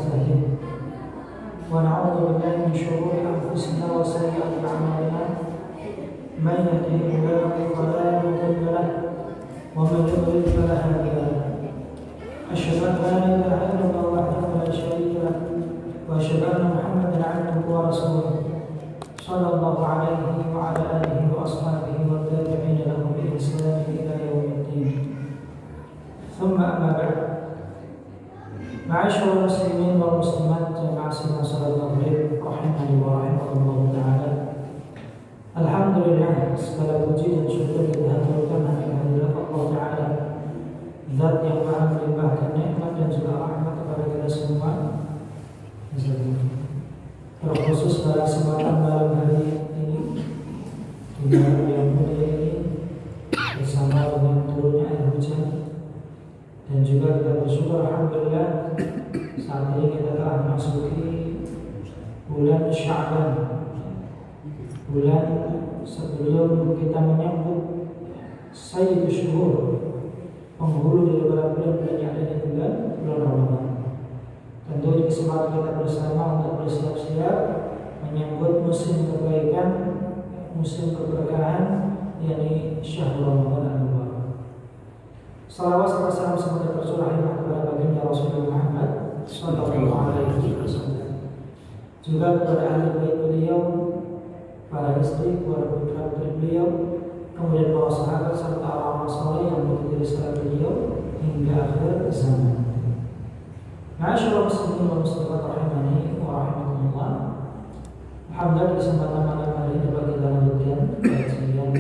ونستهديه ونعوذ بالله من شرور أنفسنا وسيئات أعمالنا من يهده الله فلا مضل له ومن يضلل فلا هادي له أشهد أن لا إله إلا الله وحده لا شريك له وأشهد أن محمدا عبده ورسوله صلى الله عليه وعلى آله وأصحابه والتابعين لهم بإحسان إلى يوم الدين ثم أما بعد معاشر المسلمين والمسلمات جماعة صلاة المغرب rahimani wa rahimakumullah ta'ala. Alhamdulillah, segala puji dan syukur kita haturkan hanya kehadirat Allah Ta'ala, Zat yang maha melimpahkan nikmat dan juga rahmat kepada kita semua. Terkhusus pada kesempatan malam hari ini di malam yang mulia ini bersama dengan turunnya air hujan, dan juga kita bersyukur alhamdulillah saat ini kita telah memasuki bulan Sya'ban, bulan sebelum kita menyambut Sayyidul Syuhur, penghulu daripada bulan-bulan yang ada di bulan Ramadan. Tentu di kesempatan kita bersama untuk bersiap-siap menyambut musim kebaikan, musim keberkahan, yakni Syahrul Ramadan al-Mubarak. Salawat serta salam semoga tercurah kepada baginda Rasulullah Muhammad sallallahu alaihi wasallam, juga kepada ahli bait beliau, para istri, keluarga putra-putri beliau, kemudian para sahabat serta orang-orang saleh yang mengikuti risalah beliau hingga akhir zaman. Ma'asyiral muslimin wal muslimat rahimani wa rahimakumullah. Alhamdulillah, di kesempatan malam hari ini dapat kita lanjutkan kajian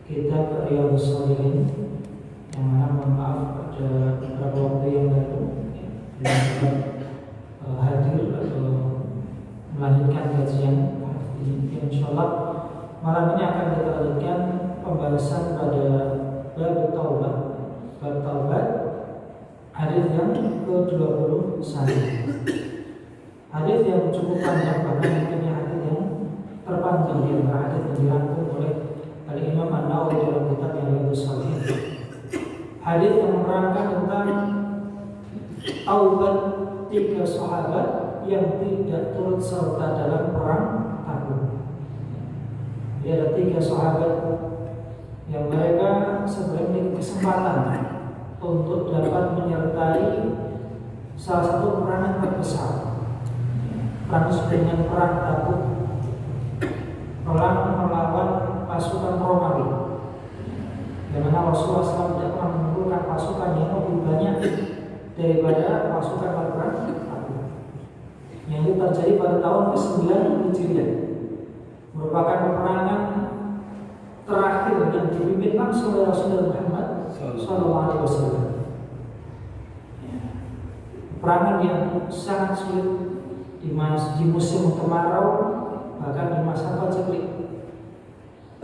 kitab Riyadhus Shalihin, yang mana mohon maaf pada beberapa waktu yang lalu tidak hadir atau melanjutkan kajian ini. Insyaallah malam ini akan kita lanjutkan pembahasan pada bab taubat, hadis yang ke-21. Hadis yang cukup panjang, bahkan mungkin hadis yang terpanjang di antara hadis yang dirangkum oleh Al-Imam An-Nawawi dalam kitab Riyadhus Shalihin. Hadis yang menerangkan tentang taubat 3 sahabat yang tidak turut serta dalam perang Tabuk. Ada 3 sahabat yang mereka sebenarnya memiliki kesempatan untuk dapat menyertai salah satu perangan terbesar, perang dengan perang Tabuk, perang melawan pasukan Romawi, di mana Rasulullah SAW tidak pernah mengumpulkan pasukan yang lebih banyak daripada pasukan perang Tabuk, yang itu terjadi pada tahun ke-9 Hijriah, merupakan peperangan terakhir yang dipimpin langsung oleh Rasulullah Muhammad SAW. Peperangan yang sangat sulit di musim kemarau, bahkan di masa paceklik.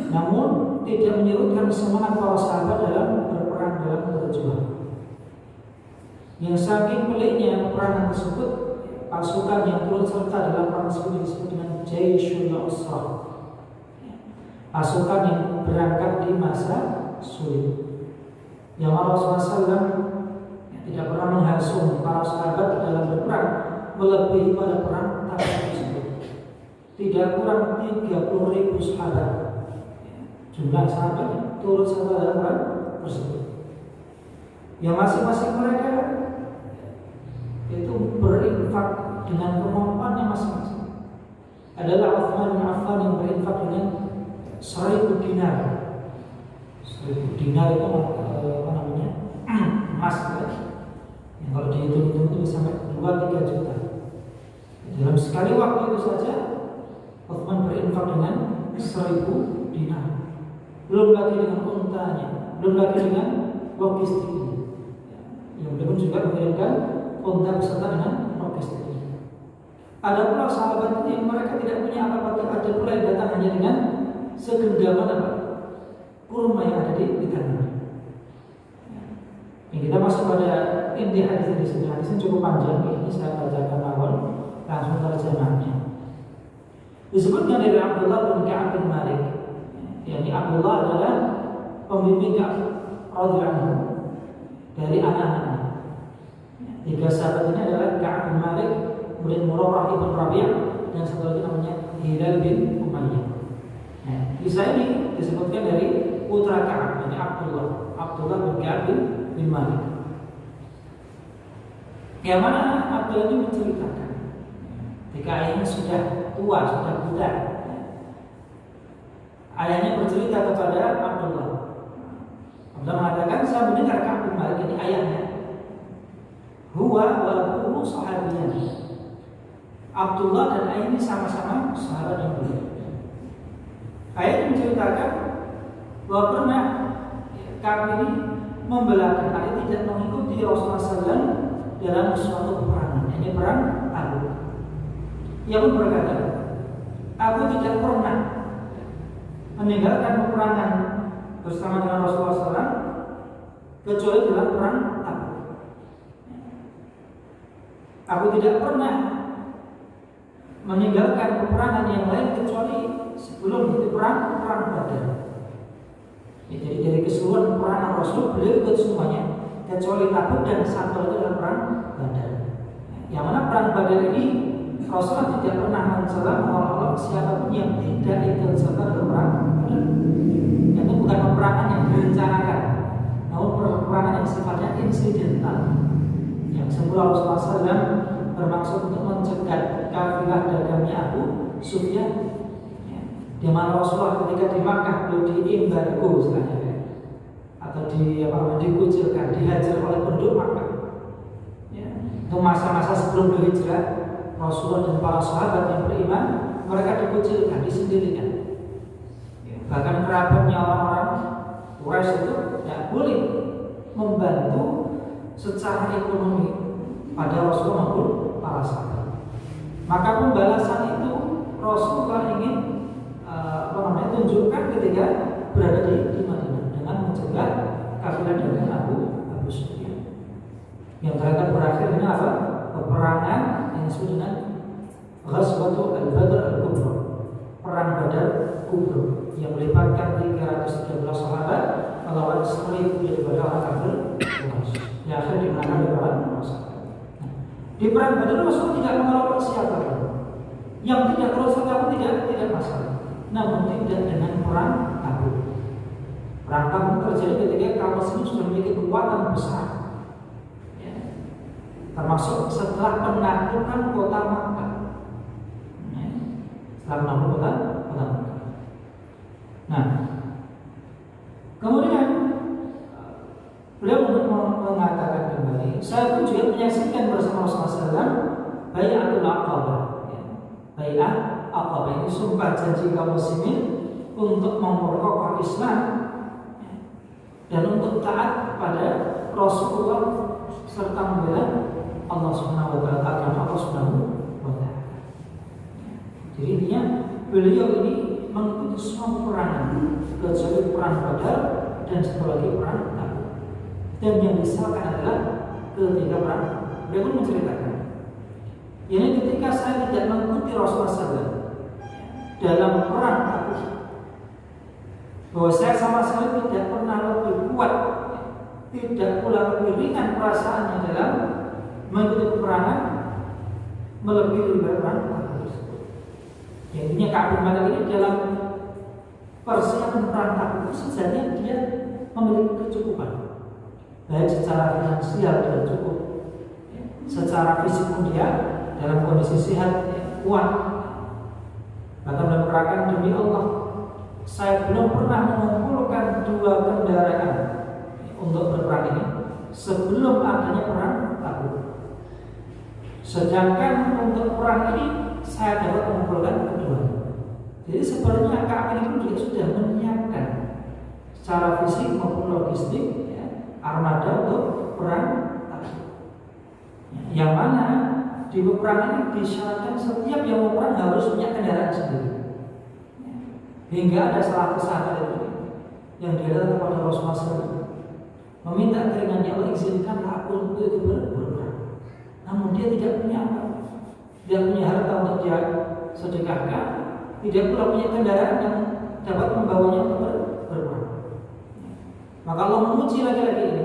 Namun tidak menyurutkan semangat para sahabat dalam berperang, dalam berjuang. Yang saking peliknya peperangan tersebut, pasukan yang turut serta dalam perang tersebut disebut dengan Jaisyul Usrah, pasukan yang berangkat di masa sulit. Yang Rasulullah SAW tidak pernah menghasung para sahabat dalam berperang melebihi pada perang Tabuk tersebut. Tidak kurang 30.000 sahabat jumlah sahabat yang turut serta dalam perang tersebut. Yang masing-masing mereka itu berinfak dengan kemampuannya masing-masing. Adalah Utsman bin Affan yang berinfak dengan 1.000 dinar. 1.000 dinar itu apa namanya? Emas, ya. Yang kalau dihitung-hitung itu bisa sampai 2-3 juta. Dalam sekali waktu itu saja Utsman berinfak dengan 1.000 dinar. Belum lagi dengan untanya, belum lagi dengan logistiknya. Yang belum juga mengirimkan unta beserta dengan logistiknya. Ada pula sahabat yang mereka tidak punya apa-apa, ada pula yang datang hanya dengan segenggaman apa? Kurma yang ada di tangannya. Yang kita masuk pada inti hadis di sini. Hadisnya cukup panjang, ini saya bacakan awal langsung terjemahnya. Disebutkan dari Abdullah bin Ka'ab bin Malik, yakni Abdullah adalah pembimbing Ka'ab radhiyallahu anhu dari anak-anaknya. 3 sahabat ini adalah Ka'ab bin Rabi', dan satu lagi namanya Hilal bin Umayyah. Nah, kisah ini disebutkan dari putra Ka'ab, ini Abdullah bin Ka'ab bin Malik. Yang mana Abdullah ini menceritakan ketika ayahnya sudah tua, sudah buta, ayahnya bercerita kepada Abdullah. Abdullah mengatakan, saya mendengar Ka'ab bin Malik, ini ayahnya, huwa wa abuhu sahabiyan. Abdullah dan ayah ini sama-sama sahabat yang mulia. Ayah menceritakan bahwa pernah Ka'ab ini membelakang, artinya tidak mengikuti Rasulullah SAW dalam suatu peperangan, ini perang Tabuk. Ia pun berkata, aku tidak pernah meninggalkan peperangan bersama dengan Rasulullah SAW kecuali dalam perang Tabuk. Aku tidak pernah meninggalkan peperangan yang lain kecuali sebelum itu perang Badar. Ya, jadi dari keseluruhan peperangan Rasul beliau ikut semuanya kecuali Tabuk dan satu itu adalah perang Badar. Yang mana perang Badar ini Rasulullah tidak pernah mencela mengolok-olok siapapun yang tidak ikut serta dalam perang Badar. Itu bukan peperangan yang direncanakan, namun peperangan yang sifatnya insidental. Yang semula Rasulullah SAW bermaksud untuk mencegat kafilah dagangnya Abu Sufyan. Di mana Rasulullah ketika di Makkah beliau diembargo istilahnya, atau dikucilkan, dihajar oleh penduduk Makkah. Itu masa-masa sebelum berhijrah, Rasulullah dan para sahabat yang beriman mereka dikucilkan, disendirikan. Bahkan kerabatnya orang-orang Quraisy itu tidak boleh membantu secara ekonomi pada Rasulullah maupun para sahabat. Maka pembalasan itu Rasulullah ingin tunjukkan ketika berada di Madinah dengan mencegah kafilah dagang Abu Sufyan. Yang ternyata berakhir dengan apa? Peperangan yang disebut dengan Ghazwatul Badr Al-Kubra, perang Badar Kubra, yang melibatkan 313 sahabat melawan 1000 daripada orang kafir Quraisy. Yang akhirnya dimenangkan oleh para sahabat. Di perang Badar Rasul tidak menolak siapa pun. Yang tidak Rasul pun tidak masalah. Namun tidak dengan perang Tabuk. Perang Tabuk terjadi ketika kaum muslimin sudah memiliki kekuatan besar, ya, termasuk setelah penaklukan kota Makkah. Ya, setelah penaklukan kota Makkah. Nah, kemudian beliau mengatakan kembali, saya pun juga menyaksikan bersama Rasulullah SAW Bai'atul Aqabah. Bai'ah Aqabah ini sumpah janji kaum muslimin untuk memperkokoh Islam dan untuk taat kepada Rasulullah serta membela Allah Subhanahu wa taala, agama Allah Subhanahu wa taala. Jadi intinya beliau ini mengikuti semua peperangan kecuali perang Badar dan satu lagi perang Tabuk. Dan yang disalahkan adalah ketika perang, beliau pun menceritakan, ini ketika saya tidak mengikuti Rasulullah SAW dalam perang Tabuk, bahwa saya sama sekali tidak pernah lebih kuat, tidak pula lebih ringan perasaannya dalam mengikuti peperangan melebihi perang Tabuk tersebut. Intinya Ka'ab bin Malik ini dalam persiapan perang Tabuk sejatinya dia memiliki kecukupan, baik secara finansial dia cukup, secara fisik pun dia dalam kondisi sehat, kuat. Bahkan berkatakan, demi Allah, saya belum pernah mengumpulkan 2 kendaraan untuk berperang ini sebelum adanya perang Tabuk. Sedangkan untuk perang ini saya dapat mengumpulkan kedua. Jadi sebenarnya Ka'ab ini pun juga sudah menyiapkan secara fisik maupun logistik, ya, armada untuk perang Tabuk. Yang mana di peperangan ini disyaratkan setiap yang mau perang harus punya kendaraan sendiri. Hingga ada salah satu sahabat itu yang dia datang kepada Rasulullah SAW meminta keringannya, Allah izinkanlah aku untuk itu berperang. Namun dia tidak punya apa, tidak punya harta untuk dia sedekahkan, tidak pula punya kendaraan yang dapat membawanya untuk berperang. Maka Allah menguji laki-laki ini.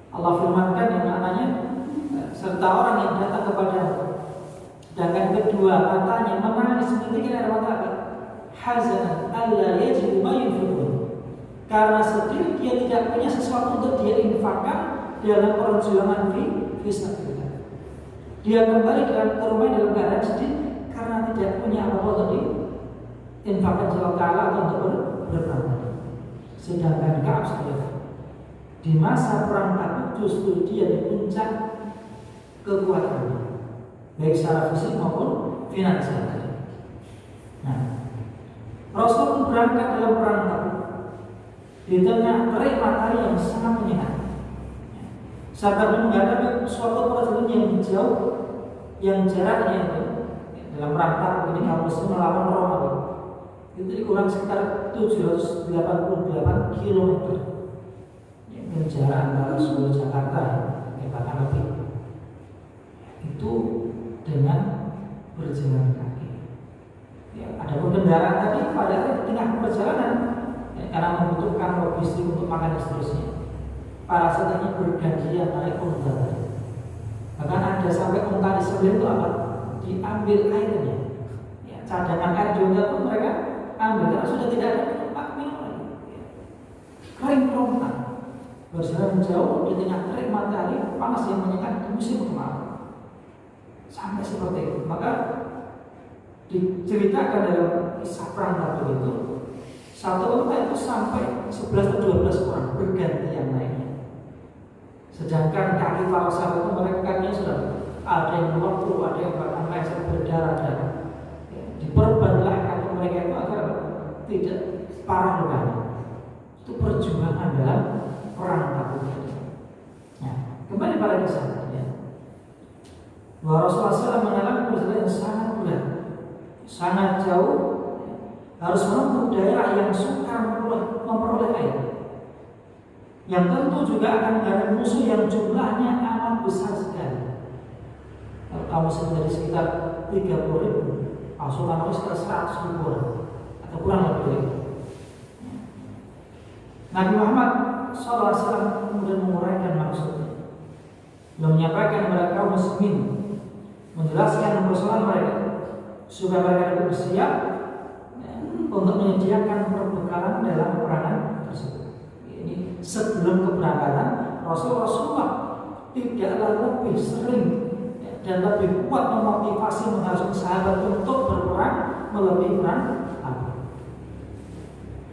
Allah firmankan yang maknanya, serta orang yang datang kepada Sedangkan kedua matanya menangis ketika air mata apa? Hazanan alla yajidu ma yunfiqun. Karena sedih dia tidak punya sesuatu untuk dia infakkan dalam perjuangan fisabilillah. Dia kembali ke rumah dalam keadaan sedih karena tidak punya apa-apa untuk diinfakkan jalan ta'ala atau untuk berperang. Sedangkan Ka'ab di masa perang Tabuk justru dia di puncak kekuatannya, baik secara fisik maupun finansial. Nah, Rasul pun berangkat dalam perang Tabuk di tengah terik matahari yang sangat menyengat. Saat menghadapi suatu perjuangan yang jauh, yang jaraknya itu dalam perang Tabuk ini kaum muslim melawan Romawi itu kurang sekitar 788 km. Yang jarak antara Solo Jakarta bahkan lebih. Itu dengan berjalan kaki. Ya, ada pun kendaraan tadi pada di tengah perjalanan karena membutuhkan logistik untuk makan dan seterusnya. Para setelahnya bergantian naik unta. Bahkan ada sampai unta disembelih itu apa? Diambil airnya. Ya, cadangan air di unta pun mereka ambil karena sudah tidak ada minum lagi. Kering kerontang. Berjalan jauh di tengah terik matahari panas yang menyengat di musim kemarau. Sampai seperti itu. Maka diceritakan dalam kisah perang Tabuk itu, satu unta itu sampai 11 atau 12 orang bergantian naiknya. Sedangkan kaki para sahabat itu mereka kakinya sudah ada yang melepuh, ada yang bahkan leher berdarah-darah. Diperbanlah kaki mereka itu agar tidak parah lukanya. Itu perjuangan dalam perang Tabuk. Nah, kembali pada kisah ya. Bahwa Rasulullah SAW mengalami perjalanan yang sangat berat, sangat jauh, harus menempuh daerah yang sukar memperoleh air. Yang tentu juga akan menghadapi musuh yang jumlahnya amat besar sekali. Kalau kamu dari sekitar 30.000, pasukan sekitar 100.000 orang atau kurang lebih. Nabi Muhammad SAW kemudian menguraikan maksudnya. Beliau menyampaikan kepada kaum muslimin, menjelaskan persoalan mereka supaya mereka bersiap untuk menyediakan perbekalan dalam peperangan tersebut. Ini sebelum keberangkatan Rasulullah tidaklah lebih sering dan lebih kuat memotivasi mengharuskan sahabat untuk berperang melebihi perang Tabuk.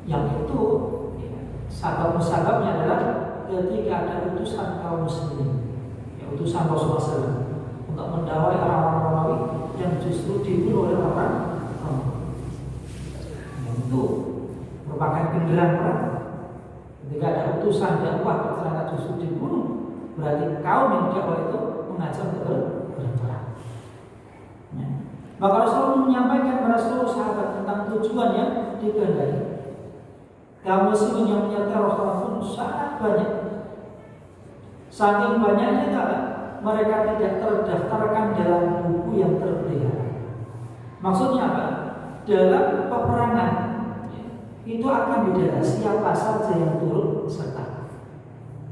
Yang itu sabab-musababnya adalah ketika ada utusan kaum muslimin, utusan Rasulullah SAW untuk mendawai orang-orang Romawi yang justru dibunuh oleh orang Romawi. Yang itu merupakan genderang perang. Ketika ada utusan dakwah ternyata justru dibunuh, berarti kaum yang dakwah itu mengajak untuk berperang. Maka Rasulullah menyampaikan kepada seluruh sahabat tentang tujuan yang dikehendaki. Kaum muslimin yang menyertai Rasulullah pun sangat banyak. Saking banyaknya mereka tidak terdaftarkan dalam buku yang terpelihara. Maksudnya apa? Dalam peperangan itu akan didata siapa saja yang turut serta,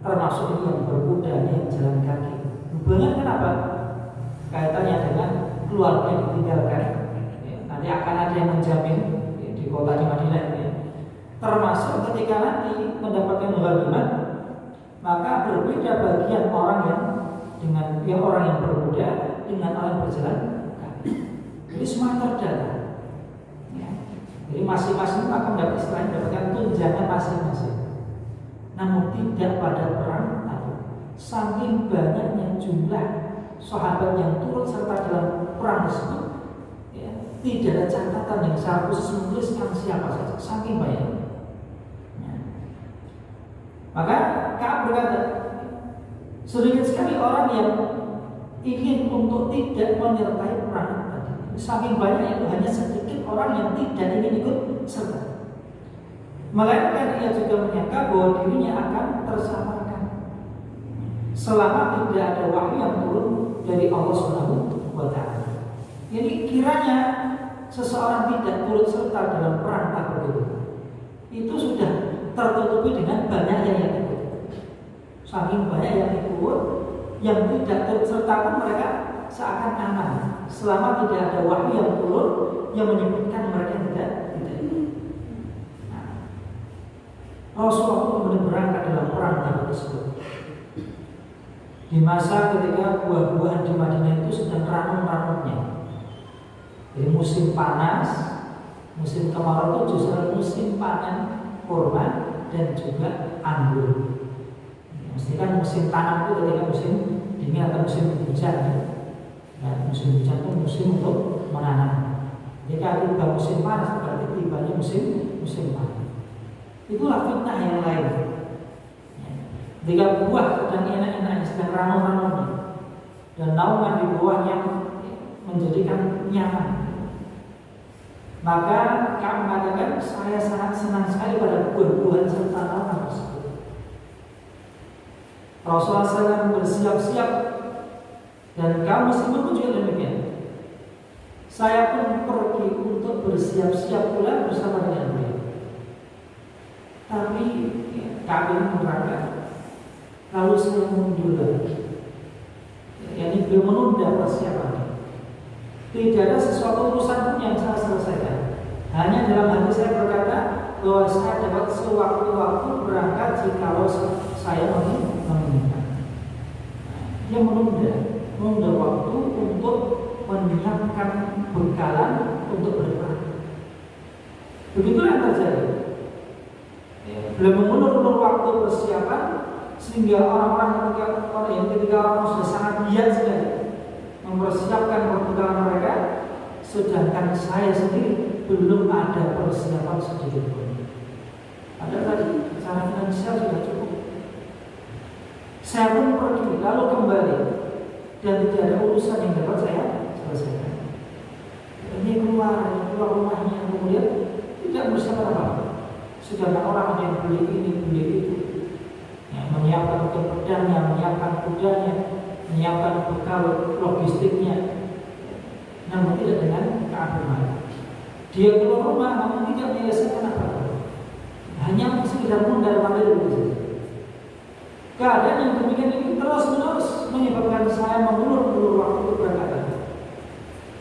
termasuk yang berkuda, yang jalan kaki. Hubungan kenapa? Kaitannya dengan keluarga yang ditinggalkan. Nanti akan ada yang menjamin di kota di Madinah. Termasuk ketika nanti mendapatkan ghanimah, maka berbeda bagian orang yang orang yang berkuda dengan orang yang berjalan kaki. Jadi semua terdata. Ya. Jadi masing-masing akan mendapatkan tunjangan masing-masing. Namun tidak pada perang Tabuk. Saking banyaknya jumlah sahabat yang turut serta dalam perang tersebut, ya, tidak ada catatan yang secara khusus menuliskan siapa saja. Saking banyaknya. Maka Ka'ab berkata, sedikit sekali orang yang ingin untuk tidak menyertai perang tadi. Saking banyak itu hanya sedikit orang yang tidak ingin ikut serta. Melainkan ia juga menyangka bahwa dirinya akan tersamarkan selama tidak ada wahyu yang turun dari Allah Subhanahu wa Ta'ala. Jadi kiranya seseorang tidak turut serta dalam perang Tabuk itu sudah tertutupi dengan banyak yang ikut. Saking banyak yang ikut, yang tidak turut serta pun mereka seakan aman selama tidak ada wahyu yang turun yang menyebutkan mereka tidak. Nah, Rasulullah kemudian berangkat dalam perang tersebut. Di masa ketika buah-buahan di Madinah itu sedang ranum-ranumnya. Jadi musim panas, musim kemarau itu justru musim panen kurma dan juga anggur. Mesti kan musim tanam itu ketika musim dingin atau musim hujan. Nah, musim hujan itu musim untuk menanam. Jika tiba musim panas berarti tibanya musim panas. Itulah fitnah yang lain. Jika buah sedang enak-enaknya, sedang ranum-ranumnya, dan naungan di bawahnya menjadikan nyaman, maka kamu mengatakan saya sangat senang sekali pada buah-buahan serta naungan tersebut. Rasulullah SAW bersiap-siap, dan kamu meskipun juga demikian. Saya pun pergi untuk bersiap-siap pula bersama dengan beliau. Tapi kami menerangkan, lalu saya mundur lagi. Yani beliau menunda persiapannya. Tidak ada sesuatu urusan pun yang saya selesaikan. Hanya dalam hati saya berkata bahwa saya dapat sewaktu-waktu berangkat jikalau saya menginginkan. Dia menunda waktu untuk menyiapkan bekalan untuk berperang. Begitulah yang terjadi. Beliau mengulur-ulur waktu persiapan sehingga orang-orang ketika orang sudah sangat giat sekali mempersiapkan perbekalan mereka, sedangkan saya sendiri belum ada persiapan sedikit pun. Ada tadi secara finansial sudah cukup. Saya pun pergi lalu kembali dan tidak ada urusan yang dapat saya selesaikan. Ini keluar rumahnya kemudian tidak bersama apa-apa. Sedangkan orang yang beli ini beli itu, yang menyiapkan untuk pedangnya, menyiapkan kudanya, menyiapkan bekal logistiknya, namun tidak dengan keagungan. Dia keluar rumah namun tidak menyelesaikan apa-apa, hanya sekedar mondar-mandir begitu. Keadaan yang demikian ini terus-menerus menyebabkan saya mengulur-ulur waktu keberangkatan,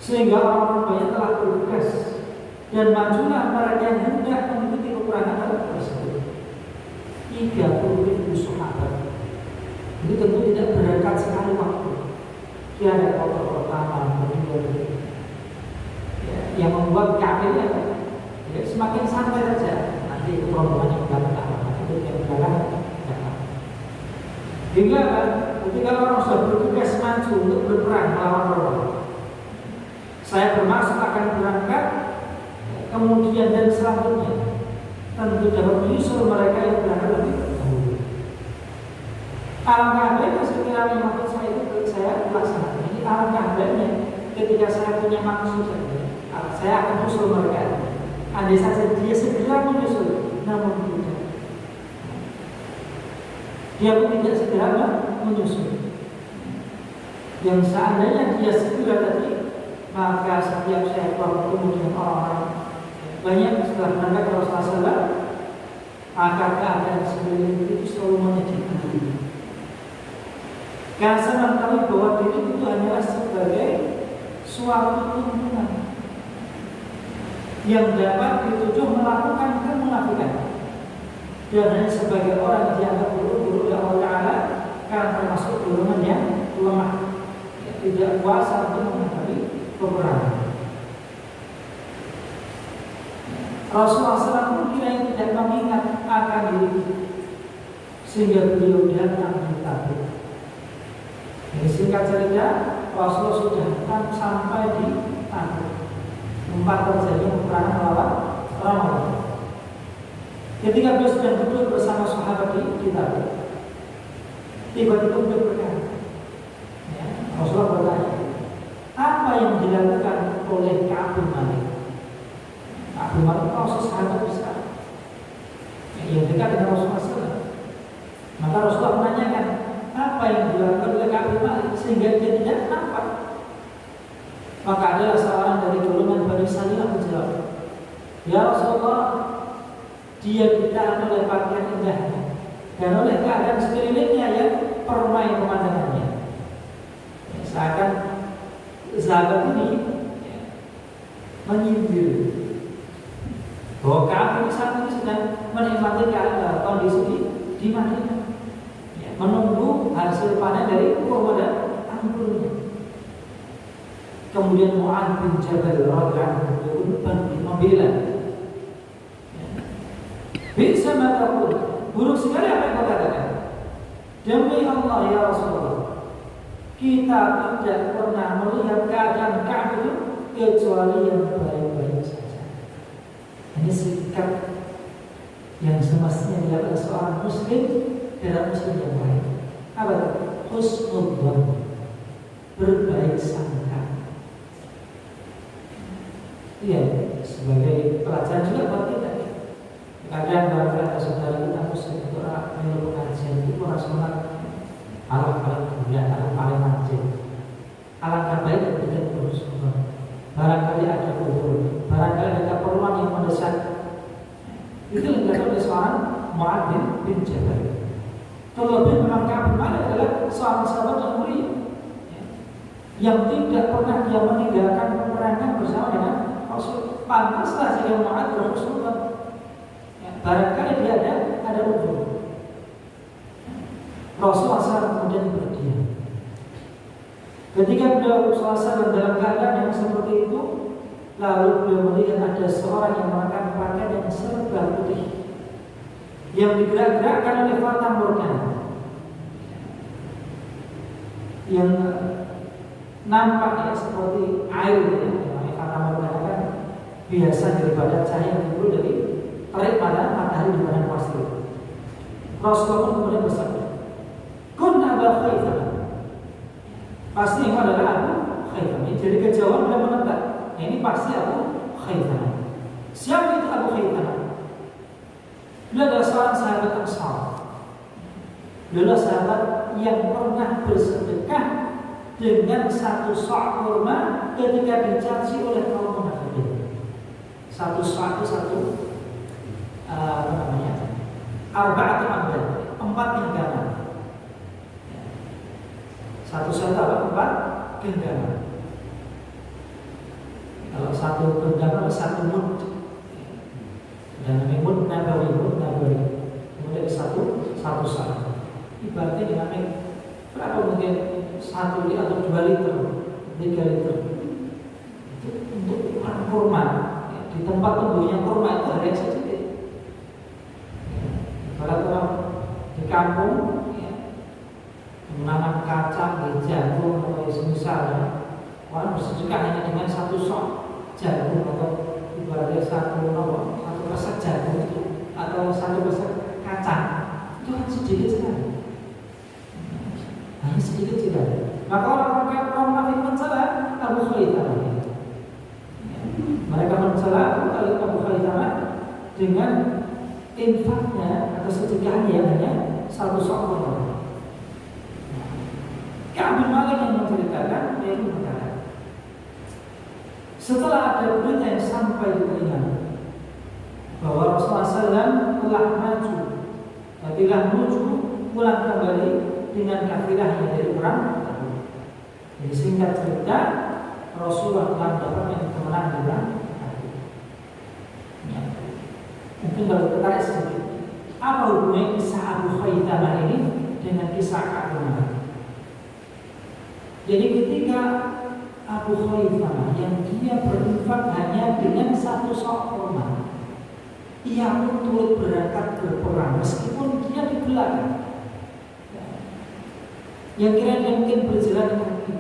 sehingga orang-orang banyak telah bergegas dan majulah mereka yang hendak mengikuti peperangan tersebut. 30.000 sahabat. Ini tentu tidak berangkat sekali waktu. Dia ada kota pertama, kedua, yang membuat kami semakin santai saja. Nanti rombongan yang datang, itu yang belakang datang. Hingga ketika orang sudah bergegas maju untuk berperang melawan Roma, saya bermaksud akan berangkat, kemudian dan selanjutnya tentu dapat menyusul mereka yang berangkat lebih dahulu. Alangkah baiknya sekiranya maksud saya itu saya laksanakan. Ini alangkah baiknya ketika saya punya maksud saya akan menyusul mereka. Andai saja dia segera menyusul, namun tidak. Dia pun tidak segera menyusul. Yang seandainya dia segera tadi, maka setiap saya ketemu dengan orang-orang banyak setelah berangkat Rasulullah, maka keadaan sekeliling itu selalu menyedihkan diri. Karena saya mengetahui bahwa diri itu hanyalah sebagai suatu tuntunan yang dapat ditujuh melakukan kemunafikan, dan hanya sebagai orang yang dianggap buruk-buruk oleh Allah Ta'ala karena termasuk golongan yang lemah, tidak kuasa untuk menghadapi peperangan. Rasulullah SAW pun kiranya tidak mengingat akan diri, sehingga beliau datang di Tabuk. Jadi singkat cerita, Rasulullah sudah sampai di Tabuk. Tempat terjadi peperangan melawan Romawi. Ketika beliau sedang duduk bersama sahabat di Tabuk, tiba-tiba beliau berkata, Rasulullah bertanya, apa yang dilakukan oleh Ka'ab bin Malik? Ka'ab bin Malik itu sahabat besar yang dekat dengan Rasulullah SAW. Maka Rasulullah menanyakan, apa yang dilakukan oleh Ka'ab bin Malik sehingga dia tidak nampak? Maka adalah seorang dari golongan Bani Salimah menjawab, ya Rasulullah, dia ditahan oleh pakaian indahnya dan oleh keadaan sekelilingnya yang permai pemandangannya. Seakan sahabat ini menyindir bahwa kami saat ini sedang menikmati kondisi di Madinah, menunggu hasil panen dari kurma dan anggurnya. Kemudian Mu'adz bin Jabal radhiyallahu anhu membela, bisa mataku, buruk sekali apa yang kau katakan. Demi Allah ya Rasulullah, kita tidak pernah melihat keadaan Ka'ab itu kecuali yang baik-baik saja. Ini sikap yang semestinya dilakukan seorang muslim dalam muslim yang baik. Apa itu? Husnul dzan, berbaik sangka. Iya, sebagai pelajaran juga buat kita. Kadang ada saudara kita muslim itu minum pengajian itu orang alam paling mulia, alam paling rajin, alangkah baik dan tidak terus. Barangkali ada kubur, barangkali ada keperluan yang mendesak. Itu yang dilakukan oleh seorang Mu'adz bin Jabal. Terlebih memang Ka'ab bin Malik adalah seorang sahabat yang mulia, yang tidak pernah dia meninggalkan peperangan bersama dengan Rasul. Pantaslah jika Mu'adz berhusnuzan. Barangkali dia ada udur. Rasulullah SAW kemudian berdiam. Ketika beliau SAW dalam keadaan yang seperti itu, lalu beliau melihat ada seorang yang mengenakan pakaian yang serba putih, yang digerak-gerakkan oleh fata morgana, yang nampaknya seperti air. Fata morgana kan biasa daripada cahaya yang timbul dari terik pada matahari di badan pasir. Rasulullah pun kemudian bersabda, "Kun Aba Khaythama." Pasti yang adalah Abu Khaythama. Jadi kejauhan beliau menebak, ini pasti Abu Khaythama. Siapa itu Abu Khaythama? Beliau adalah seorang sahabat Ansar. Beliau adalah sahabat yang pernah bersedekah dengan satu sa' kurma ketika dicaci oleh kaum munafikin. Satu sa' itu arba'atu amdan, 4 genggaman. Satu sa' 4 genggaman. Kalau satu genggaman 1 mud, dan mud nabawi. Kemudian satu sa'. Ibaratnya dinamik berapa mungkin 1 liter atau 2 liter, 3 liter. Itu untuk kurma. Di tempat tumbuhnya kurma itu harga sedikit. Kalau orang di kampung menanam kacang, jagung atau semisal, orang bersedekah hanya dengan 1 sok jagung atau ibaratnya 1 pesek jagung itu, atau 1 pesek kacang, itu kan sedikit sekali. Hanya sedikit sekali. Maka orang-orang munafik mencela Abu Khaythama. Mereka mencela Abu Khaythama dengan infaknya atau sedekahnya yang hanya 1 sok kurma. Ka'ab bin Malik yang menceritakan, dia itu berkata, setelah ada berita yang sampai di telinga bahwa Rasulullah SAW telah menuju pulang kembali dengan kafilahnya dari perang. Jadi singkat cerita, Rasulullah telah mendapatkan kemenangan di perang. Mungkin kalau tertarik sedikit, apa hubungannya kisah Abu Khaythama ini dengan kisah Ka'ab bin Malik? Jadi ketika Abu Khaythama yang dia berinfak hanya dengan 1 sok kurma, ia pun turut berangkat berperang meskipun dia di belakang. Yang kira dia mungkin berjalan kaki,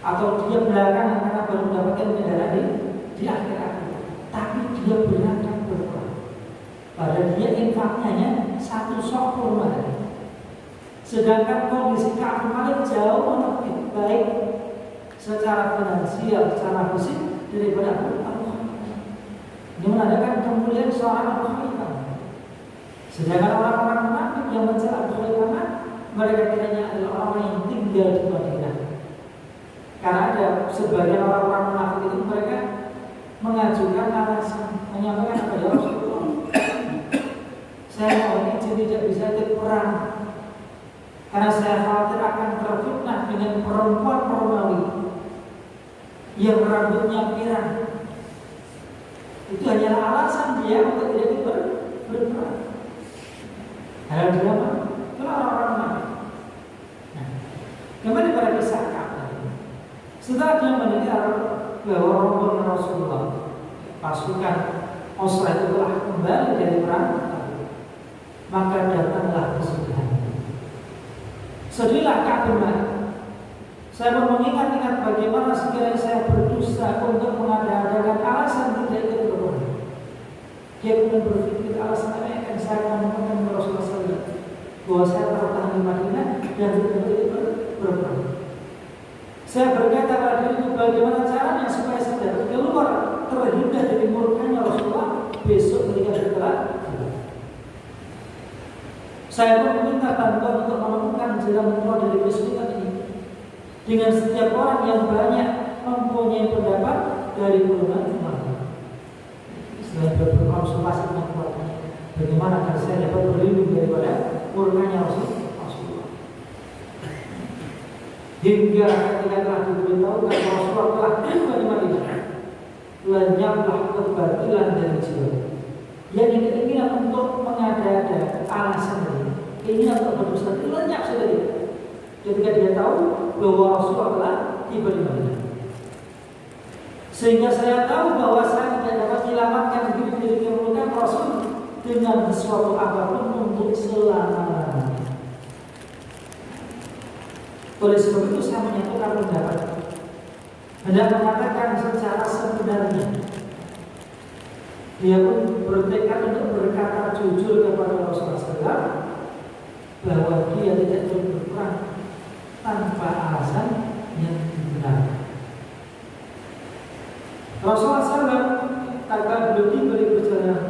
atau dia belakangan karena baru mendapatkan kendaraan di akhir-akhir, tapi dia berangkat berperang. Padahal dia infaknya hanya 1 sok kurma. Sedangkan kondisi Ka'ab bin Malik jauh lebih baik secara finansial, secara fisik daripada Abu Khaythama. Ini menandakan kemuliaan seorang Abu Khaythama. Sedangkan orang-orang munafik yang mencela Abu Khaythama, mereka kiranya adalah orang yang tinggal di Madinah. Karena ada sebagian orang-orang munafik itu mereka mengajukan alasan, menyampaikan apa ya Rasulullah, saya mau izin tidak bisa ikut perang karena saya khawatir akan terfitnah dengan perempuan Romawi yang rambutnya pirang. Itu hanyalah alasan dia untuk tidak berperang. Hal drama, itulah orang-orang munafik. Nah, kembali pada kisah Ka'bah. Setelah dia mendengar bahwa rombongan Rasulullah, pasukan Usra itu telah kembali dari perang, maka datanglah kesedihan. Sedihlah Ka'ab bin Malik. Saya pun mengingat-ingat bagaimana sekiranya saya berdosa untuk mengada-adakan alasan tidak ikut berperang. Dia pun berpikir alasan apa yang akan saya katakan kepada Rasulullah SAW bahwa saya tertahan di Madinah dan tidak ikut berperang. Saya berkata pada diriku bagaimana caranya supaya saya dapat keluar terhindar dari murkanya Rasulullah besok ketika setelah. Saya pun meminta bantuan untuk menemukan jalan keluar dari kesulitan ini. Dengan setiap orang yang banyak mempunyai pendapat dari golongan umat. Selain berkonsultasi dengan keluarganya, bagaimana agar saya dapat berlindung daripada murkanya Rasulullah. Hingga ketika telah diberitahukan Rasulullah telah tiba di Madinah, lenyaplah kebatilan dari jiwa. Yang keinginan untuk mengada-ada alasan ini, keinginan untuk berdusta itu lenyap sudah dia. Ketika dia tahu bahwa Rasulullah telah tiba di Madinah, sehingga saya tahu bahwa saya tidak dapat menyelamatkan diri dari kemurkaan Rasul dengan sesuatu apapun untuk selama-lamanya. Oleh sebab itu saya menyatukan pendapat, hendak mengatakan secara sebenarnya. Dia pun bertekad untuk berkata jujur kepada Rasulullah SAW bahwa dia tidak berperang tanpa alasan yang benar. Rasulullah SAW tak belum tiba di perjalanan,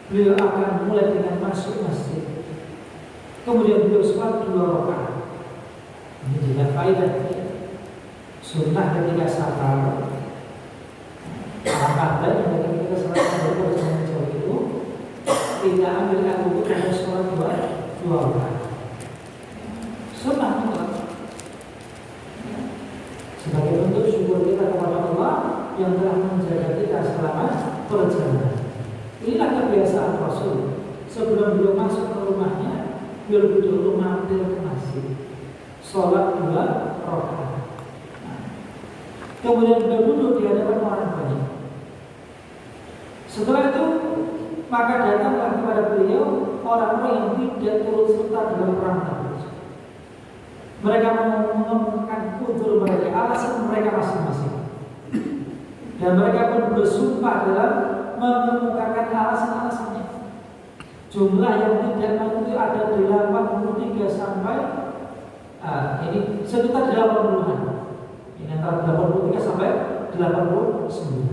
beliau akan mulai dengan masuk masjid. Kemudian beliau sholat 2 rakaat. Ini juga faedah sunnah ketika safar. Alhamdulillah yang ketika sholat perjalanan jauh itu tidak ambil wudhu dan sholat 2 rakaat. Sunnah mutlak. Sebagai bentuk syukur kita kepada Allah yang telah menjaga kita selama perjalanan. Inilah kebiasaan Rasul. Sebelum beliau masuk ke rumahnya, beliau dulu mampir ke masjid, sholat 2 rakaat. Kemudian beliau duduk di hadapan orang banyak. Setelah itu, maka datanglah kepada beliau orang-orang yang tidak turut serta dalam perang Tabuk. Mereka mengemukakan udzur mereka, alasan mereka masing-masing. Dan mereka pun bersumpah dalam mengemukakan alasan-alasannya. Jumlah yang tidak mau itu ada 83 sampai ini sekitar 80-an. Ini antara 83 sampai 89.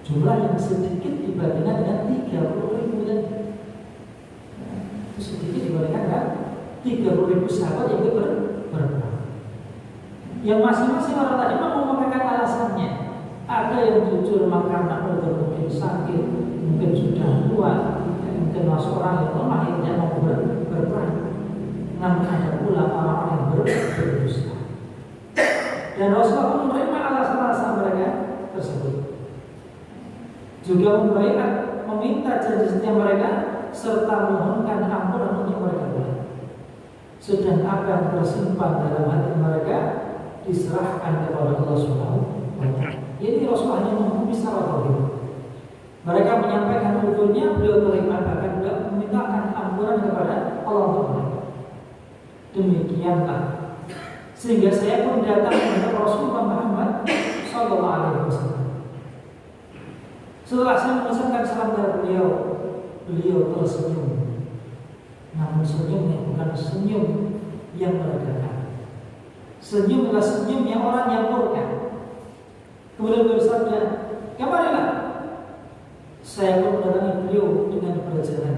Jumlah yang sedikit dibandingkan dengan 30.000 dan sedikit dibandingkan dengan 30.000 sahabat yang berperang. Yang masing-masing orang tadi mengemukakan alasannya. Ada yang jujur karena mungkin sakit, mungkin sudah tua, mungkin masuk orang yang lemah yang tidak mau berperang. Namun ada pula orang-orang yang berdusta. Dan Rasulullah menerima alasan-alasan mereka tersebut. Juga membaikat, meminta janji setia mereka serta memohonkan ampunan untuk mereka pula. Sedang apa yang tersimpan dalam hati mereka diserahkan kepada Allah Subhanahu wa Ta'ala. Jadi Rasulullah hanya menghukumi secara zahir. Mereka menyampaikan udzurnya, beliau terima, bahkan juga memintakan ampunan kepada Allah Ta'ala. Demikianlah sehingga saya pun datang kepada Rasulullah Muhammad Sallallahu Alaihi Wasallam. Setelah saya mengucapkan salam kepada beliau, beliau tersenyum. Namun senyumnya bukan senyum yang melegakan. Senyum adalah senyumnya orang yang murka. Kemudian bersabda, kemarilah. Saya pun mendatangi beliau dengan berjalan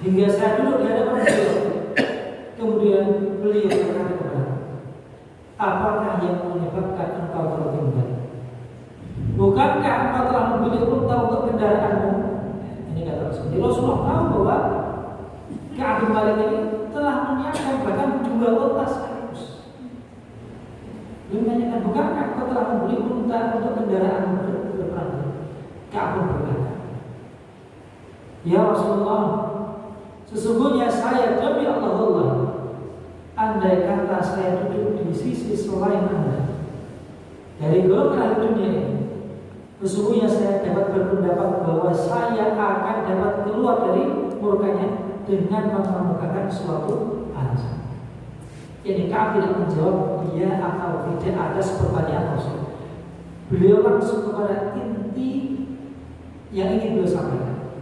hingga saya duduk di hadapan beliau. Kemudian beliau berkata kepada, apakah yang menyebabkan engkau tertinggal? Bukankah engkau telah memilih unta untuk kendaraanmu? Ini kata Rasulullah. Rasulullah tahu bahwa Ka'ab bin Malik ini telah menyiapkan bahkan 2 unta sekaligus. Dia menanyakan, bukankah kau telah membeli unta untuk kendaraan berperang? Ka'ab berkata, ya Rasulullah, sesungguhnya saya demi Allah, andai kata saya duduk di sisi selain Anda dari golongan dunia ini, sesungguhnya saya dapat berpendapat bahwa saya akan dapat keluar dari murkanya dengan mengemukakan suatu alasan. Jadi Ka'ab tidak menjawab iya atau tidak atas pertanyaan Rasul. Beliau langsung kepada inti yang ingin beliau sampaikan.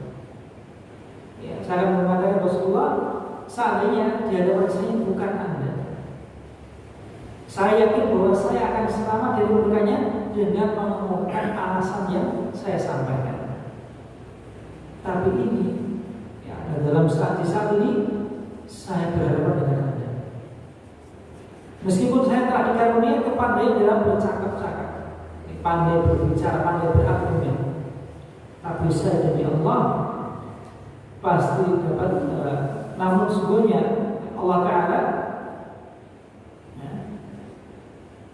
Ya, saya akan mengatakan Rasulullah, seandainya di hadapan saya bukan Anda, saya yakin bahwa saya akan selamat dari murkanya dengan menemukan alasan yang saya sampaikan. Tapi ini, ya, dalam saat ini saya berhadapan dengan Anda. Meskipun saya telah dikaruniai kepandaian dalam bercakap-cakap, pandai berbicara, pandai berargumen, tapi saya demi Allah pasti dapat. Namun sesungguhnya Allah Ta'ala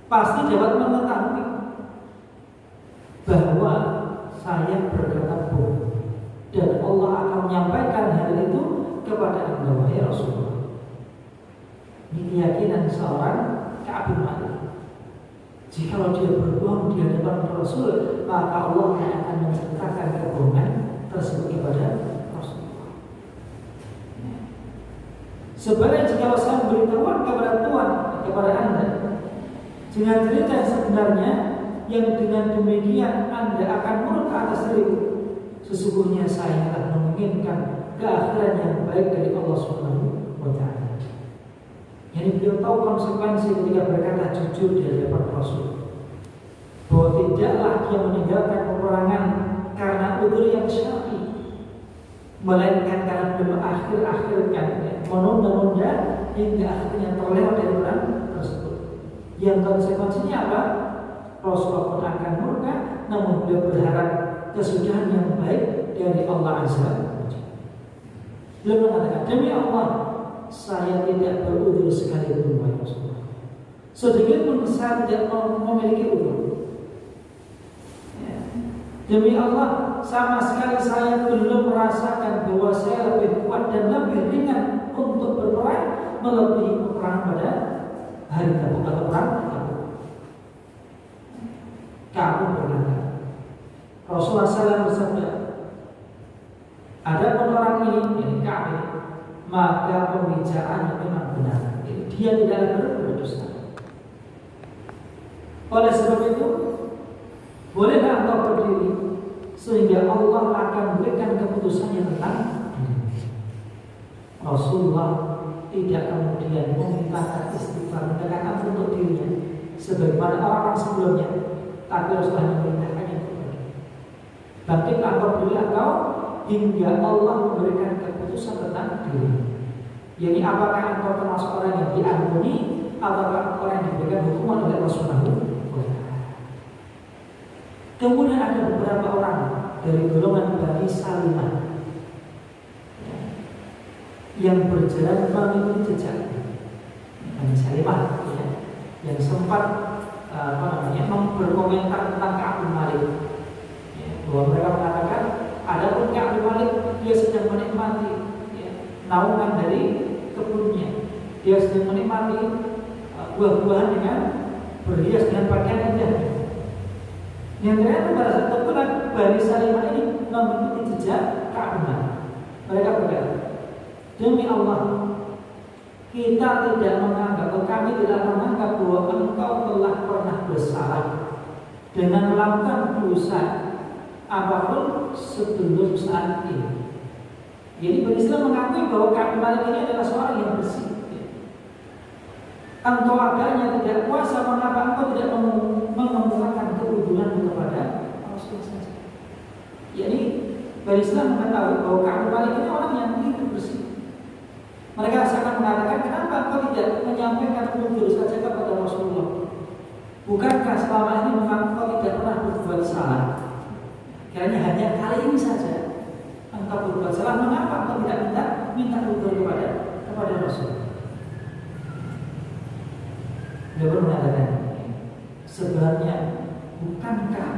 pasti dapat mengetahui bahwa saya berkata bohong, dan Allah akan menyampaikan hal itu kepada Anda, wahai Rasulullah. Ini keyakinan seorang Ka'ab bin Malik. Jika dia berbohong di hadapan Rasul, maka Allah akan menceritakan kebohongan tersebut kepada Rasulullah. Sebenarnya jika saya memberitahuan kepada Tuhan, kepada Anda, dengan cerita yang sebenarnya, yang dengan demikian Anda akan murka atas diriku, sesungguhnya saya telah menginginkan keakhiran yang baik dari Allah Subhanahu wa Ta'ala. Jadi beliau tahu konsekuensi ketika berkata jujur di hadapan Rasul, bahwa tidaklah dia meninggalkan peperangan karena udzur yang syar'i, melainkan karena beliau akhir-akhirkan menunda-nunda hingga akhirnya terlewat dari perang tersebut. Yang konsekuensinya apa? Rasulullah pun akan murka, namun beliau berharap kesudahan yang baik dari Allah Azza wa Jalla. Beliau mengatakan, demi Allah, saya tidak berudzur sekalipun, wahai Rasulullah. Sedikit pun saya tidak memiliki udzur. Ya. Demi Allah, sama sekali saya belum merasakan bahwa saya lebih kuat dan lebih ringan untuk berperang melebihi perang pada hari Tabuk atau perang Tabuk. Kamu berkata, Rasulullah SAW bersabda, adapun orang ini, yang Ka'ab, maka pembicaraannya memang benar. Dia tidak berdosa. Oleh sebab itu, bolehlah engkau berdiri sehingga Allah akan memberikan keputusannya tentang Rasulullah tidak kemudian memintakan istighfar, mintakan ampun untuk dirinya sebagaimana orang-orang sebelumnya, tapi Rasulullah memerintahkannya kepada bangkitlah engkau, berdirilah engkau hingga Allah memberikan keputusan tentang diri. Jadi apakah engkau termasuk orang yang diampuni ataukah orang yang diberikan hukuman oleh Allah Subhanahu wa Ta'ala? Kemudian ada beberapa orang dari golongan Bani Salimah yang berjalan mengikuti jejak Bani Salimah, ya, yang sempat berkomentar tentang Ka'ab bin Malik, ya, bahwa mereka mengatakan adapun Ka'ab bin Malik dia sedang menikmati, ya, naungan dari kebunnya, dia sedang menikmati buah-buahan dengan berhias dengan pakaian indah. Yang ternyata pada saat itu Bani Salimah ini mengikuti jejak Ka'ab bin Malik. Mereka berkata, demi Allah, kita tidak menganggap, atau kami tidak menganggap bahwa engkau telah pernah bersalah dengan melakukan dosa apapun sebelum saat ini. Jadi Islam mengakui bahwa Ka'ab bin Malik ini adalah seorang yang bersih. Engkau agaknya tidak kuasa, mengapa engkau tidak mengemukakan keudulan kepada Rasulullah saja? Jadi Islam mengetahui bahwa Ka'ab bin Malik ini orang yang tidak bersih. Mereka akan mengatakan, kenapa engkau tidak menyampaikan udzur saja kepada Rasulullah? Bukankah selama ini memang engkau tidak pernah berbuat salah? Kiranya hanya kali ini saja engkau berbuat salah, mengapa engkau tidak minta udzur kepada Rasul? Dia pun mengatakan, sebenarnya bukankah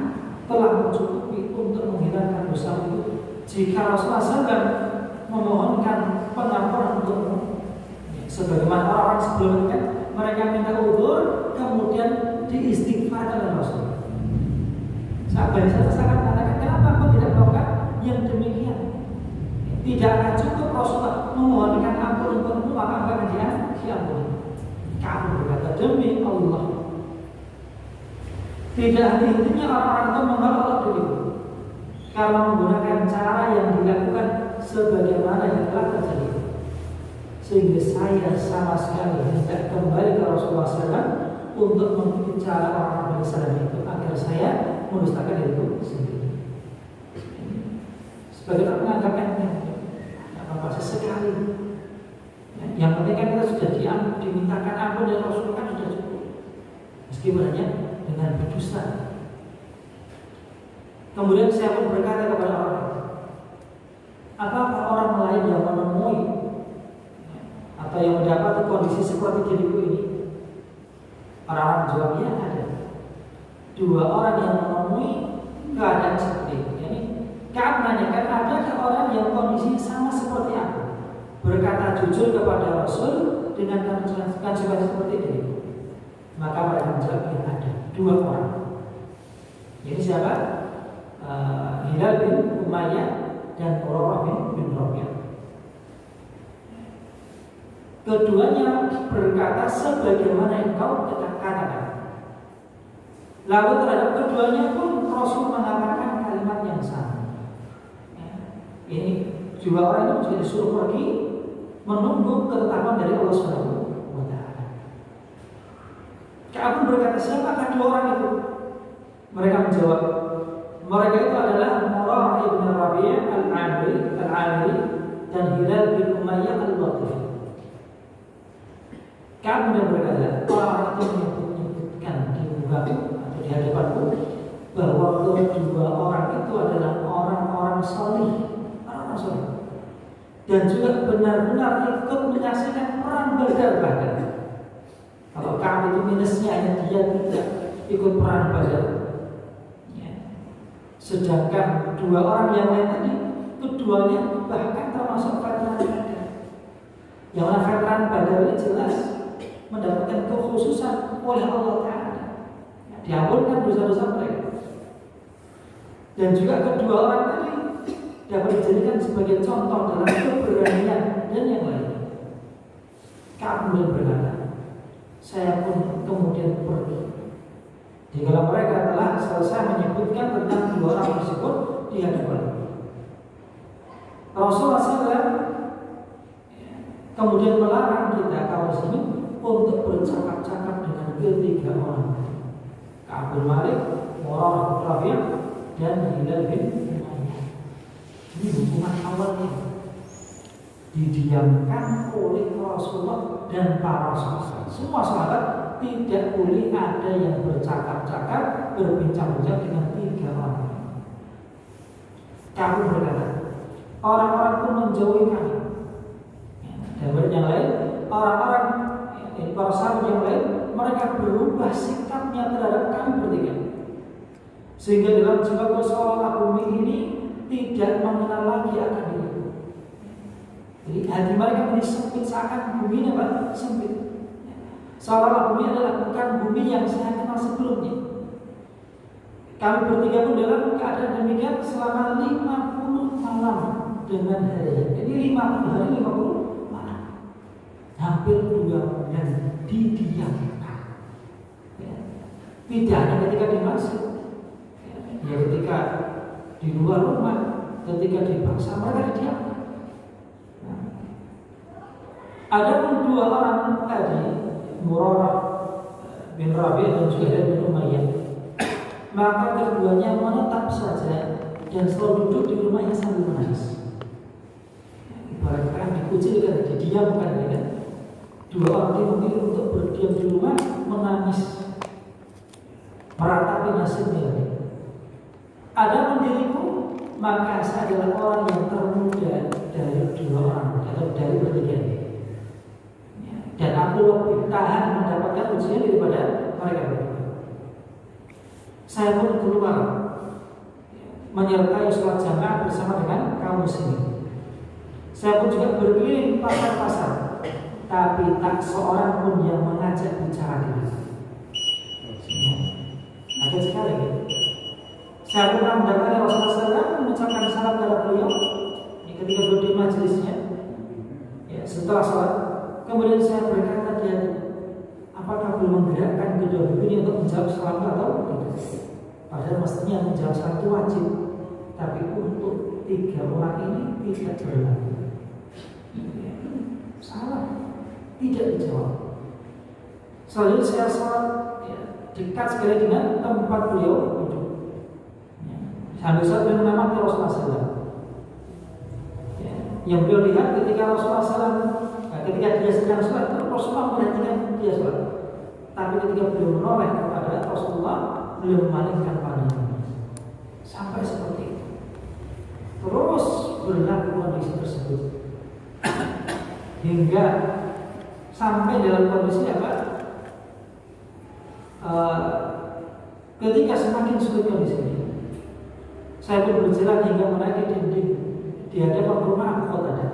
telah mencukupi untuk menghilangkan dosa itu jika Rasulullah SAW memohonkan pengampunan untukmu? Sebagaimana orang-orang sebelumnya, mereka minta udzur kemudian diistighfarkan oleh Rasul. Sahabat saya sangat mengatakan, kenapa kau tidak melakukan yang demikian? Tidak akan cukup Rasulullah memohonkan ampun untukmu, maka akan diampuni. Kamu berkata, demi Allah, tidak henti-hentinya orang-orang itu menolak Allah dulu karena menggunakan cara yang dilakukan sebagaimana yang telah terjadi. Sehingga saya sama sekali tidak kembali ke Rasulullah SAW untuk mengikuti cara orang Bani Salam itu agar saya mendustakan diriku sendiri. Sebagai orang menganggapnya apa sesekali. Yang penting kan kita sudah dimintakan ampun dari Rasulullah kan sudah cukup. Meskipun hanya dengan berdusta. Kemudian saya pun berkata kepada orang, apakah orang lain yang menemui atau yang mendapat kondisi seperti diriku ini? Orang-orang jawabnya ada. Dua orang yang menemui keadaan seperti ini. Kami menanyakan, adakah orang yang kondisi sama seperti aku, berkata jujur kepada Rasul dengan konsekuensi seperti ini? Maka mereka menjawab, ya ada. Dua orang. Jadi siapa? Hilal bin Umayyah dan Murarah bin Rabi'ah. Keduanya berkata sebagaimana yang kau katakan. Lalu terhadap keduanya pun Rasul mengatakan kalimat yang sama. Ini dua orang itu juga disuruh pergi menunggu ketetapan dari Allah Subhanahu wa Ta'ala. Ka'ab berkata, siapakah dua orang itu? Mereka menjawab, mereka itu adalah Murarah bin Rabi'ah al-Amiri dan Hilal bin Umayyah al-Waqifi. Kami berkata, orang itu menyebutkan di mukaku atau di hadapanku bahwa kedua orang itu adalah orang-orang salih, orang-orang salih, dan juga benar-benar ikut menyaksikan perang Badar bahkan. Kalau kami itu minusnya hanya dia tidak ikut perang Badar. Sedangkan dua orang yang lain tadi, keduanya bahkan termasuk veteran Badar. Yang mana veteran Badar ini jelas mendapatkan kekhususan oleh Allah Ta'ala, diampunkan dosa-dosa mereka. Dan juga kedua orang tadi dapat dijadikan sebagai contoh dalam keberanian dan yang lain. Kemudian berkata, saya pun kemudian pergi. Jika mereka telah selesai menyebutkan tentang dua orang tersebut di hadapan Rasulullah SAW, kemudian melarang kita kaum muslimin untuk bercakap-cakap dengan ketiga orang, Ka'ab bin Malik, Murarah bin Rabi'ah, dan Hilal bin Umayyah. Ini hukuman awalnya didiamkan oleh Rasulullah dan para sahabat. Semua sahabat tidak boleh ada yang bercakap-cakap, berbincang-bincang dengan tiga orang. Kami berkata, orang-orang pun menjauhi kami. Dan yang lain, orang-orang para sahabat yang lain, mereka berubah sikapnya terhadap kami bertiga, sehingga dalam jiwa seolah bumi ini tidak mengenal lagi akan diriku. Jadi hati mereka menjadi sempit, seakan bumi ini apa? Sempit. Seolah bumi adalah bukan bumi yang saya kenal sebelumnya. Kami bertiga pun dalam keadaan demikian selama 50 malam dengan hari. Jadi 50 hari 50 malam, hampir 2 bulan didiamkan. Tidak hanya ketika di masjid, ya ketika di luar rumah, ketika dipaksa mereka didiamkan. Ada pun dua orang tadi, Murarah bin Rabi'ah dan juga Hilal bin Umayyah, maka keduanya menetap saja dan selalu duduk di rumahnya sambil menangis. Ibaratkan dikucilkan, didiamkan, kan? Dua orang ini memilih untuk berdiam di rumah, menangis, meratapi nasibnya. Ada diriku, maka saya adalah orang yang termuda dari dua orang atau dari bertiga ini. Dan aku lebih tahan mendapatkan ujian daripada mereka berdua. Saya pun keluar menyertai sholat jamaah bersama dengan kaum muslimin. Saya pun juga berkeliling pasar-pasar, tapi tak seorang pun yang mengajak bicara dengan. Ada sekali. Saya pernah mendatangi Rasulullah SAW, mengucapkan salam kepada beliau ketika beliau di majelisnya. Setelah sholat, kemudian saya berkata dia, apakah belum menggerakkan kedua bibirnya untuk menjawab salam atau tidak? Padahal mestinya menjawab salam itu wajib, tapi untuk 3 orang ini tidak berlaku. Salah, tidak dijawab. Selanjutnya saya sholat dekat sekali dengan tempat beliau duduk. Sambil saat beliau menamati Rasulullah SAW. Yang beliau lihat ketika Rasulullah SAW, ketika dia sedang sholat, Rasulullah memperhatikan dia sholat. Tapi ketika beliau menoleh kepada Rasulullah, beliau memalingkan pandangannya. Sampai seperti itu. Terus berlaku kondisi tersebut. Hingga sampai dalam kondisi apa? Ketika semakin sulit kondisi ini, saya pun berjalan hingga menaiki dinding di hadapan rumah Abu Qatadah.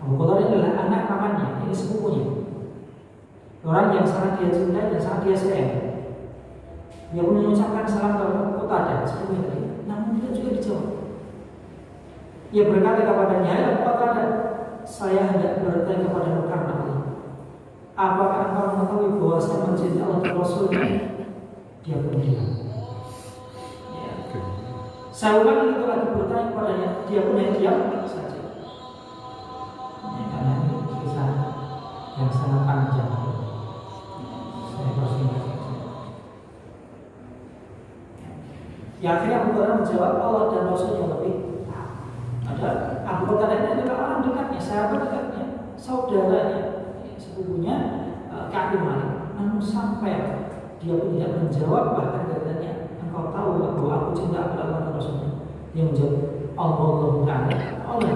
Abu Qatadah adalah anak pamannya, ini sepupunya. Orang yang sangat dia cintai dan sangat dia sayang. Dia pun mengucapkan salam kepada Abu Qatadah sepupunya tadi, namun tidak juga dijawab. Ia berkata kepadanya, "Ya Abu Qatadah, saya hendak bertanya kepadamu karena Allah. Apakah engkau mengetahui bahwa saya mencintai Allah dan Rasulnya?" Dia pun diam. Saya ulangi itu lagi bertanya kepadanya, dia pun diam saja. Karena ini kisah yang sangat panjang. Saya persingkat saja. Ya akhirnya Abu Qatadah menjawab, Allah dan Rasul yang lebih tahu. Ada Abu Qatadah ini adalah orang dekatnya, sahabat dekatnya, saudaranya, sepupunya Ka'ab bin Malik. Namun sampai dia pun tidak menjawab, bahkan katanya, engkau tahu bahwa aku cinta kepada Allah dan Rasulnya. Dia menjawab, Allah Ta'ala, Allah.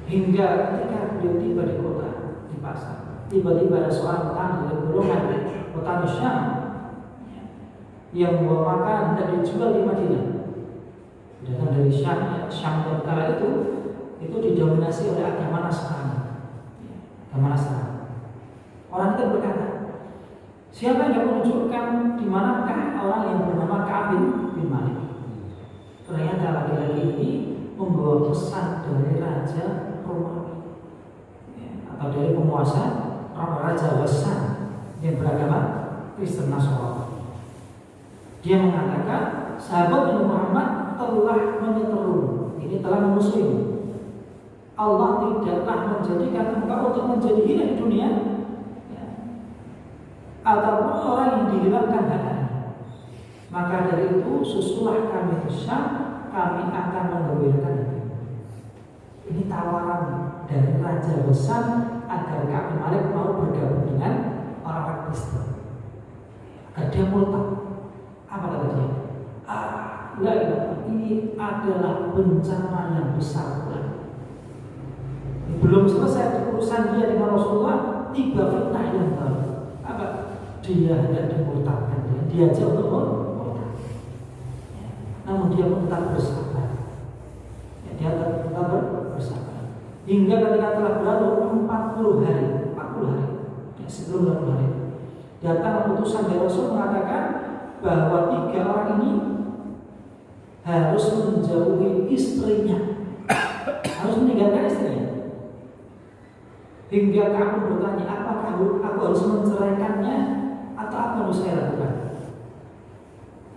Hingga ketika beliau tiba di kota, di pasar, tiba-tiba ada seorang petani dari golongan petani Syam yang membawa makanan dan dijual di Madinah. Datang dari Syam, Syam pada kala itu didominasi oleh agama Nasrani. Agama Nasrani. Orang itu berkata, siapa yang menunjukkan di manakah orang yang bernama Ka'ab bin Malik? Ternyata laki-laki ini membawa pesan dari Raja Romawi, atau dari penguasa Raja Ghassan yang beragama Kristen Nasrani. Dia mengatakan, sahabat Nabi Muhammad telah menyeteru, ini telah memusuhi. Allah tidaklah menjadikan engkau untuk menjadi hina di dunia, ataupun orang yang dihilangkan haknya. Maka dari itu susulah kami ke Syam, kami akan menggembirakan itu. Ini tawaran dari Raja Ghassan agar Ka'ab bin Malik mau bergabung dengan orang-orang Kristen, agar dia murtad. Apa kata dia? Ini adalah bencana yang besar. Belum selesai urusan dia dengan Rasulullah, tiba fitnah yang baru. Apa? Dia hendak dimurtadkan, dia diajak untuk murtad. Namun dia pun tetap bersabar. Dia tetap bersabar. Hingga ketika telah berlalu 40 hari, sebelum 40 hari, datang utusan dari Rasul mengatakan bahwa 3 orang ini harus menjauhi istrinya, harus meninggalkan istrinya. Hingga kamu bertanya, apakah aku harus menceraikannya atau apa yang harus saya lakukan?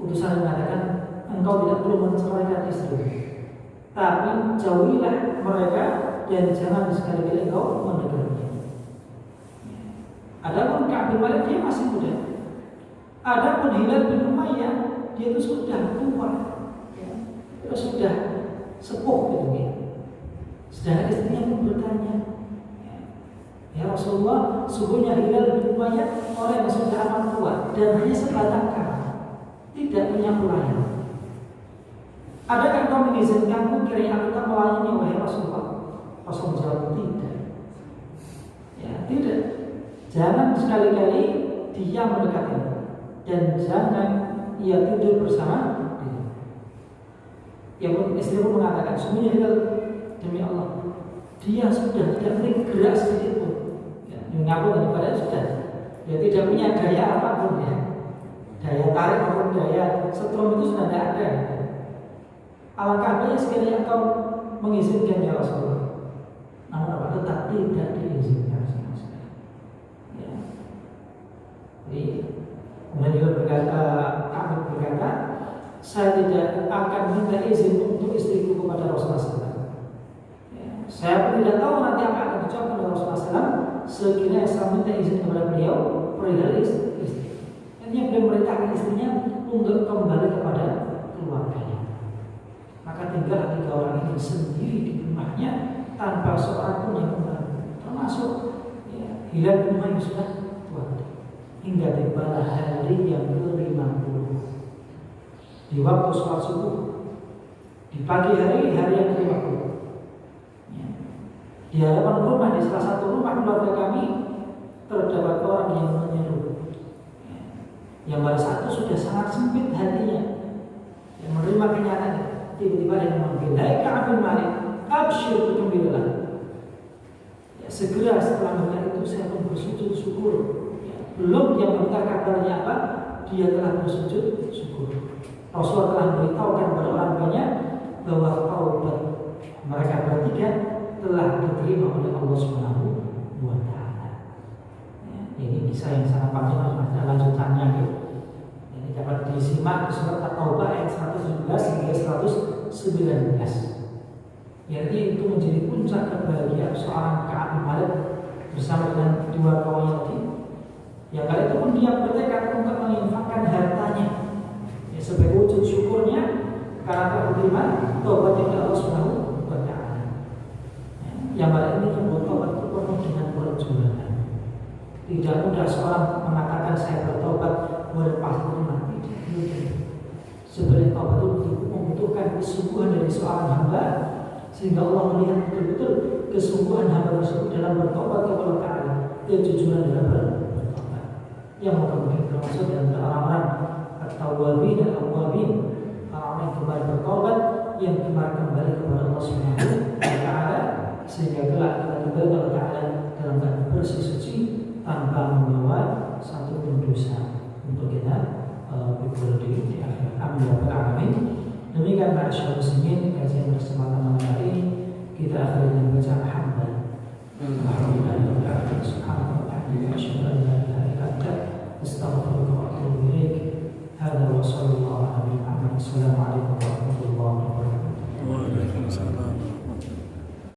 Utusan mengatakan, engkau tidak perlu menceraikan istri, tapi jauhilah mereka dan jangan sekali-kali engkau mendekatinya. Adapun Ka'ab bin Malik dia masih muda. Adapun Hilal bin Umayyah dia itu sudah tua, itu sudah sepuh gitu. Sedangkan istrinya pun bertanya, ya Rasulullah, sungguhnya Hilal bin Umayyah orang yang sudah amat tua dan hanya sebatang kara, tidak punya pelayan. Adakah engkau mengizinkanku kiranya aku tak melayani wahai Rasulullah? Rasul menjawab tidak. Ya tidak. Jangan sekali-kali dia mendekati. dan jangan ia tidur bersama dia. Yang istri pun mengatakan, semuanya demi Allah, dia sudah tidak boleh gerak sedikit pun. Mengaku daripada sudah, dia tidak punya daya apapun ya, daya tarik maupun daya setrum itu sudah tidak ada. Alangkah baiknya sekiranya engkau mengizinkan ya Rasulullah, namun apa tetap tidak diizinkan sama sekali. Ya. Jadi kemudian juga berkata, saya tidak akan minta izin untuk istriku kepada Rasulullah SAW. Ya. Saya pun tidak tahu nanti apa akan diucapkan oleh Rasulullah SAW. Sekiranya saya minta izin kepada beliau perihal istri. Artinya beliau memerintahkan istrinya untuk kembali kepada keluarganya. Maka tinggal 3 orang ini sendiri di rumahnya tanpa seorang pun yang membantu, termasuk ya, Hilal bin Umayyah sudah tua. Hingga tiba hari yang ke-50 di waktu sholat subuh di pagi hari yang ke-50. Di hadapan rumah, di salah satu rumah keluarga kami terdapat orang yang menyeru, yang pada saat itu sudah sangat sempit hatinya, yang menerima kenyataan. Tiba-tiba dia memanggil, "Hai Ka'ab bin Malik, absyir, bergembiralah." Ya, segera setelah mendengar itu saya pun bersujud syukur. Ya, belum dia mendengar kabarnya apa, dia telah bersujud syukur. Rasulullah telah memberitahukan kepada orang banyak bahwa taubat mereka bertiga telah diterima oleh Allah Subhanahu wa Ta'ala. Ya, ini kisah yang sangat panjang, ada lanjutannya gitu. Ini dapat disimak di surat At-Taubah ayat 117 hingga 119. Jadi itu menjadi puncak kebahagiaan seorang Ka'ab bin Malik bersama dengan 2 kawannya tadi. Yang kali itu pun dia bertekad untuk menginfakkan hartanya ya, sebagai wujud syukurnya karena telah diterima taubat dari Allah Subhanahu wa Ta'ala. Yang pada ini bertobat itu penuh dengan perjuangan. Tidak mudah seorang mengatakan saya bertobat boleh pasti mati. Sebenarnya taubat itu membutuhkan kesungguhan dari seorang hamba, sehingga Allah melihat betul-betul kesungguhan hamba tersebut dalam bertobat kepada Allah Ta'ala, kejujuran dalam bertobat. Yang mungkin termasuk dalam orang-orang at-tawwabin dan al-awwabin, orang-orang yang kembali bertobat, yang kembali kepada Allah Subhanahu wa Ta'ala, sehingga kelak kita kembali kepada Allah Ta'ala dalam keadaan bersih suci tanpa membawa satu pun dosa untuk kita berbuat di akhirat. Amin. Demikian ma'asyar muslimin, kajian bersama malam hari ini kita akhiri dengan baca alhamdulillah subhanahu wa ta'ala asyhadu an la ilaha illa anta astaghfiruka wa atubu ilaik. Hadza wa sallallahu alaihi